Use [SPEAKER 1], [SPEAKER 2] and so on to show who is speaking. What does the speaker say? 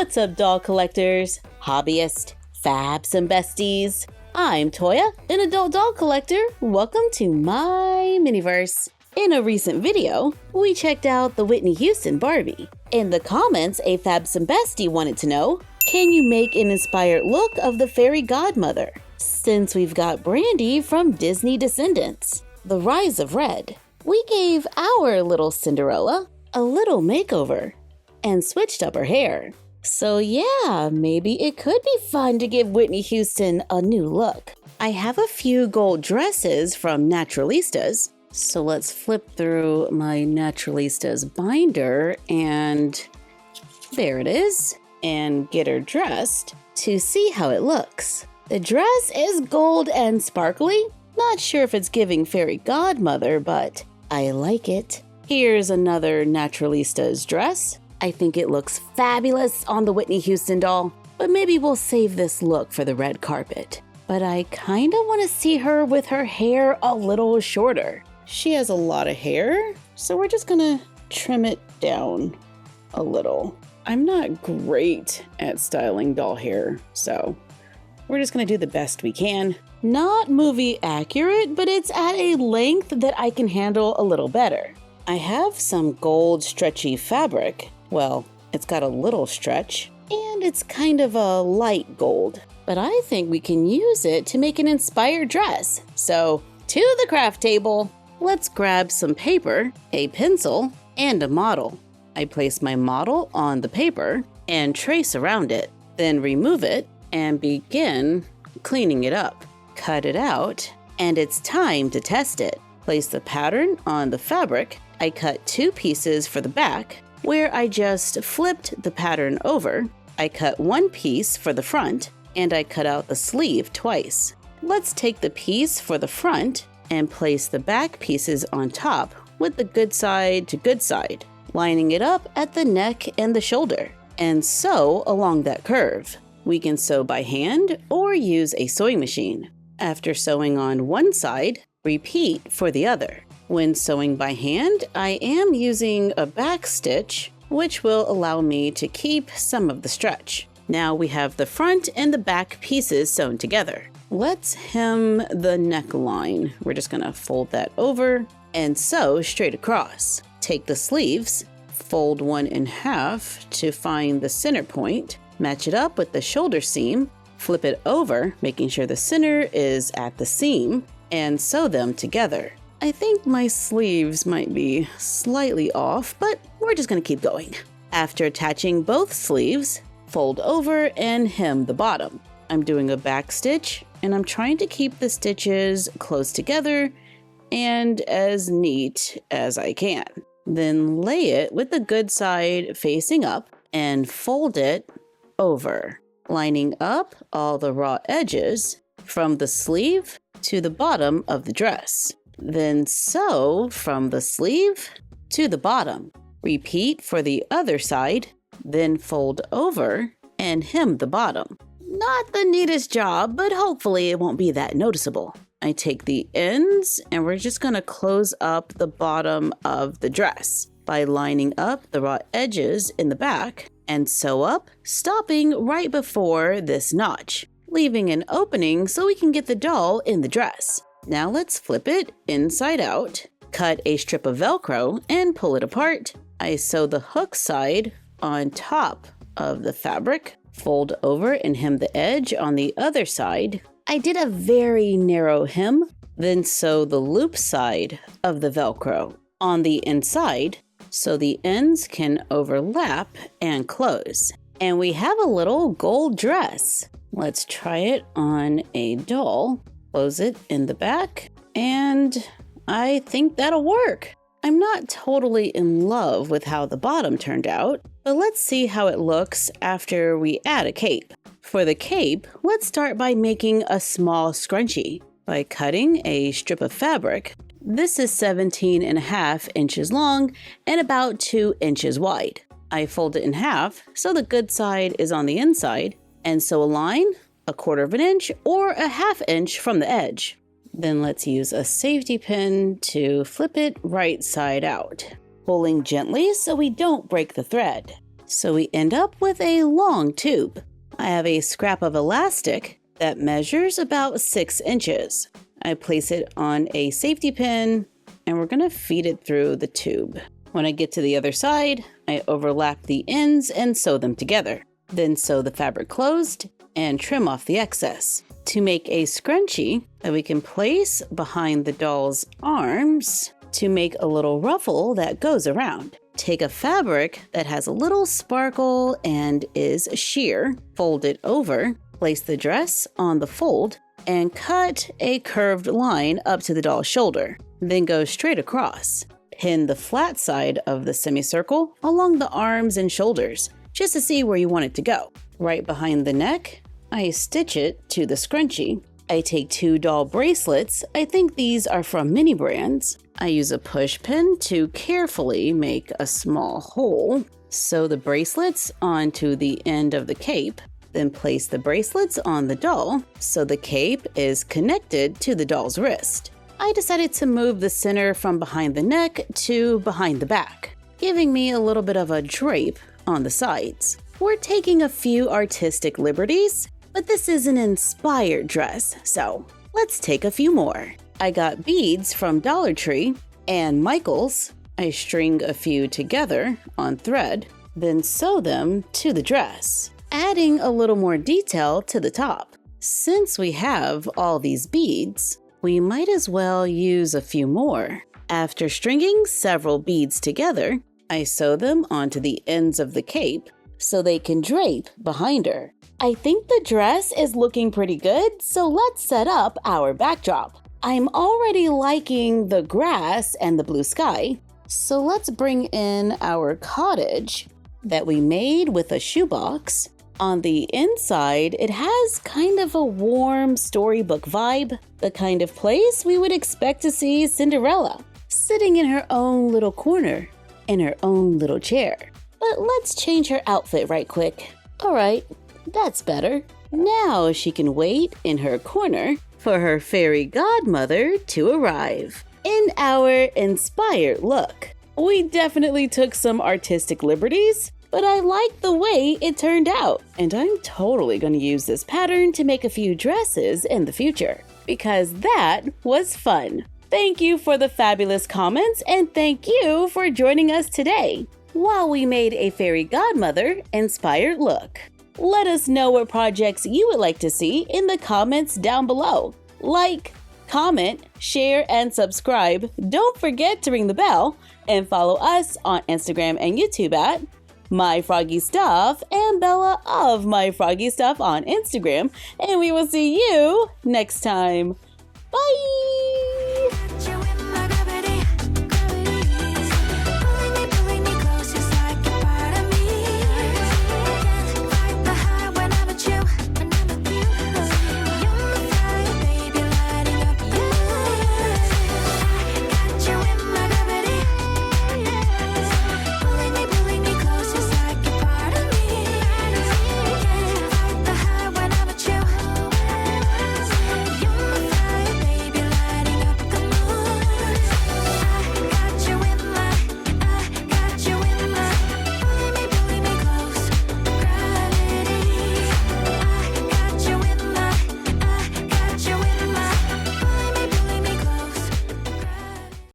[SPEAKER 1] What's up, doll collectors, hobbyists, fabs, and besties? I'm Toya, an adult doll collector. Welcome to my miniverse. In a recent video, we checked out the Whitney Houston Barbie. In the comments, a fabsome bestie wanted to know, can you make an inspired look of the Fairy Godmother? Since we've got Brandy from Disney Descendants, The Rise of Red, we gave our little Cinderella a little makeover and switched up her hair. So yeah, maybe it could be fun to give Whitney Houston a new look. I have a few gold dresses from Naturalistas, so let's flip through my Naturalistas binder and there it is, and get her dressed to see how it looks. The dress is gold and sparkly. Not sure if it's giving Fairy Godmother, but I like it. Here's another Naturalistas dress. I think it looks fabulous on the Whitney Houston doll, but maybe we'll save this look for the red carpet. But I kinda wanna see her with her hair a little shorter. She has a lot of hair, so we're just gonna trim it down a little. I'm not great at styling doll hair, so we're just gonna do the best we can. Not movie accurate, but it's at a length that I can handle a little better. I have some gold stretchy fabric. Well, it's got a little stretch, and it's kind of a light gold, but I think we can use it to make an inspired dress. So, to the craft table. Let's grab some paper, a pencil, and a model. I place my model on the paper and trace around it, then remove it and begin cleaning it up. Cut it out, and it's time to test it. Place the pattern on the fabric. I cut 2 pieces for the back, where I just flipped the pattern over. I cut 1 piece for the front, and I cut out the sleeve twice. Let's take the piece for the front and place the back pieces on top with the good side to good side, lining it up at the neck and the shoulder, and sew along that curve. We can sew by hand or use a sewing machine. After sewing on one side, repeat for the other. When sewing by hand, I am using a back stitch, which will allow me to keep some of the stretch. Now we have the front and the back pieces sewn together. Let's hem the neckline. We're just gonna fold that over and sew straight across. Take the sleeves, fold one in half to find the center point, match it up with the shoulder seam, flip it over, making sure the center is at the seam, and sew them together. I think my sleeves might be slightly off, but we're just gonna keep going. After attaching both sleeves, fold over and hem the bottom. I'm doing a back stitch, and I'm trying to keep the stitches close together and as neat as I can. Then lay it with the good side facing up and fold it over, lining up all the raw edges from the sleeve to the bottom of the dress. Then sew from the sleeve to the bottom. Repeat for the other side, then fold over and hem the bottom. Not the neatest job, but hopefully it won't be that noticeable. I take the ends and we're just gonna close up the bottom of the dress by lining up the raw edges in the back and sew up, stopping right before this notch, leaving an opening so we can get the doll in the dress. Now let's flip it inside out, cut a strip of Velcro and pull it apart. I sew the hook side on top of the fabric, fold over and hem the edge on the other side. I did a very narrow hem, then sew the loop side of the Velcro on the inside so the ends can overlap and close. And we have a little gold dress. Let's try it on a doll. Close it in the back, and I think that'll work. I'm not totally in love with how the bottom turned out, but let's see how it looks after we add a cape. For the cape, let's start by making a small scrunchie by cutting a strip of fabric. This is 17.5 inches long and about 2 inches wide. I fold it in half so the good side is on the inside and sew a line 1/4 inch or 1/2 inch from the edge. Then let's use a safety pin to flip it right side out, pulling gently so we don't break the thread. So we end up with a long tube. I have a scrap of elastic that measures about 6 inches. I place it on a safety pin and we're going to feed it through the tube. When I get to the other side, I overlap the ends and sew them together. Then sew the fabric closed and trim off the excess. To make a scrunchie that we can place behind the doll's arms to make a little ruffle that goes around. Take a fabric that has a little sparkle and is sheer, fold it over, place the dress on the fold, and cut a curved line up to the doll's shoulder. Then go straight across. Pin the flat side of the semicircle along the arms and shoulders, just to see where you want it to go. Right behind the neck, I stitch it to the scrunchie. I take 2 doll bracelets. I think these are from Mini Brands. I use a push pin to carefully make a small hole. Sew the bracelets onto the end of the cape, then place the bracelets on the doll so the cape is connected to the doll's wrist. I decided to move the center from behind the neck to behind the back, giving me a little bit of a drape on the sides. We're taking a few artistic liberties, but this is an inspired dress, so let's take a few more. I got beads from Dollar Tree and Michael's. I string a few together on thread, then sew them to the dress, adding a little more detail to the top. Since we have all these beads, we might as well use a few more. After stringing several beads together, I sew them onto the ends of the cape so they can drape behind her. I think the dress is looking pretty good, so let's set up our backdrop. I'm already liking the grass and the blue sky, so let's bring in our cottage that we made with a shoebox. On the inside, it has kind of a warm storybook vibe, the kind of place we would expect to see Cinderella, sitting in her own little corner, in her own little chair. But let's change her outfit right quick. All right, that's better. Now she can wait in her corner for her fairy godmother to arrive. In our inspired look, we definitely took some artistic liberties, but I like the way it turned out. And I'm totally going to use this pattern to make a few dresses in the future, because that was fun. Thank you for the fabulous comments, and thank you for joining us today while we made a fairy godmother inspired look. Let us know what projects you would like to see in the comments down below. Like, comment, share, and subscribe. Don't forget to ring the bell and follow us on Instagram and YouTube at MyFroggyStuff and Bella of MyFroggyStuff on Instagram. And we will see you next time. Bye!